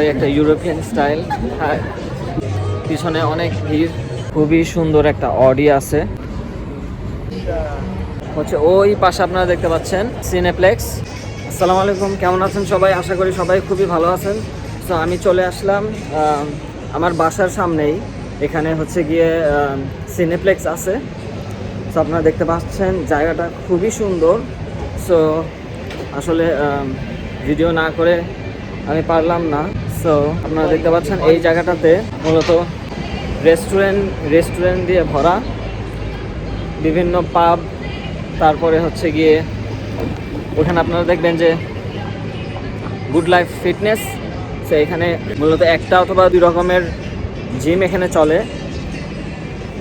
পুরো একটা European style. হ্যাঁ, পিছনে অনেক ভিড়। খুবই সুন্দর একটা অডি আছে হচ্ছে ওই পাশে আপনারা দেখতে পাচ্ছেন সিনেপ্লেক্স। আসসালামু আলাইকুম, কেমন আছেন সবাই? আশা করি সবাই খুবই ভালো আছেন। তো আমি চলে আসলাম আমার বাসার সামনেই, এখানে হচ্ছে গিয়ে সিনেপ্লেক্স আছে। সো আপনারা দেখতে পাচ্ছেন জায়গাটা খুবই সুন্দর। সো আসলে ভিডিও না করে আমি পারলাম না। সো আপনারা দেখতে পাচ্ছেন এই জায়গাটাতে মূলত রেস্টুরেন্ট দিয়ে ভরা, বিভিন্ন পাব, তারপরে হচ্ছে গিয়ে ওখানে আপনারা দেখবেন যে গুড লাইফ ফিটনেস। সো এখানে মূলত একটা অথবা দুই রকমের জিম এখানে চলে,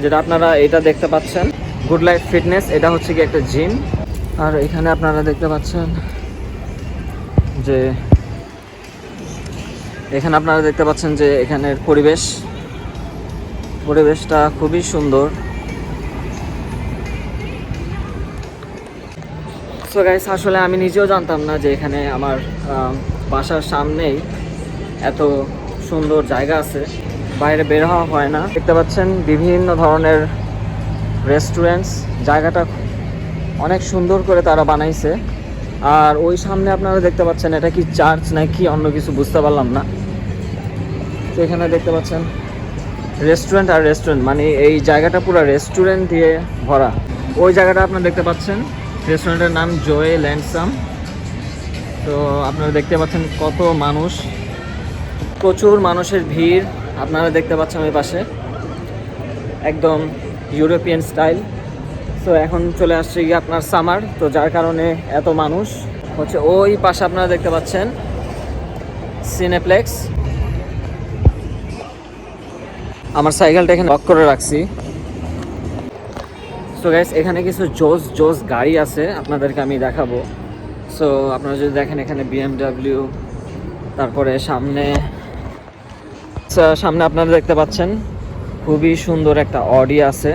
যেটা আপনারা এটা দেখতে পাচ্ছেন গুড লাইফ ফিটনেস। এটা হচ্ছে কি একটা জিম। আর এখানে আপনারা দেখতে পাচ্ছেন যে এখানের পরিবেশটা খুবই সুন্দর। সো গাইস, আসলে আমি নিজেও জানতাম না যে এখানে আমার বাসার সামনেই এত সুন্দর জায়গা আছে, বাইরে বের হওয়া হয় না। দেখতে পাচ্ছেন বিভিন্ন ধরনের রেস্টুরেন্টস, জায়গাটা অনেক সুন্দর করে তারা বানাইছে। আর ওই সামনে আপনারা দেখতে পাচ্ছেন এটা কি চার্চ নাকি অন্য কিছু বুঝতে পারলাম না। তো এখানে দেখতে পাচ্ছেন রেস্টুরেন্ট, মানে এই জায়গাটা পুরো রেস্টুরেন্ট দিয়ে ভরা। ওই জায়গাটা আপনারা দেখতে পাচ্ছেন, রেস্টুরেন্টের নাম জোয়ে ল্যান্ডসাম। তো আপনারা দেখতে পাচ্ছেন কত মানুষ, প্রচুর মানুষের ভিড় আপনারা দেখতে পাচ্ছেন ওই পাশে, একদম ইউরোপিয়ান স্টাইল। সো এখন চলে আসছে গিয়ে আপনার সামার, তো যার কারণে এত মানুষ হচ্ছে। ওই পাশে আপনারা দেখতে পাচ্ছেন সিনেপ্লেক্স। আমার সাইকেলটা এখানে লক করে রাখছি। সো গাইস, এখানে কিছু জোস গাড়ি আছে, আপনাদেরকে আমি দেখাবো। সো আপনারা যদি দেখেন এখানে BMW, তারপরে সামনে আপনারা দেখতে পাচ্ছেন খুবই সুন্দর একটা অডি আছে।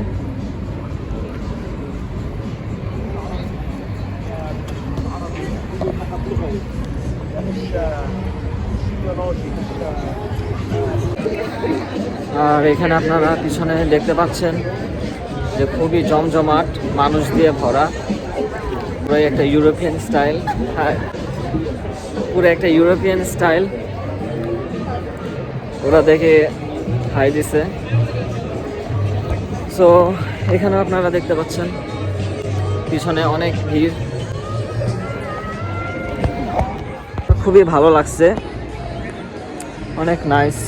আর এখানে আপনারা পিছনে দেখতে পাচ্ছেন যে খুবই জমজমাট, মানুষ দিয়ে ভরা, পুরো একটা ইউরোপিয়ান স্টাইল। হ্যাঁ, পুরো একটা ইউরোপিয়ান স্টাইল। ওরা দেখে হাই দিছে। সো এখানেও আপনারা দেখতে পাচ্ছেন পিছনে অনেক ভিড়। খুবই ভালো লাগছে, অনেক নাইস।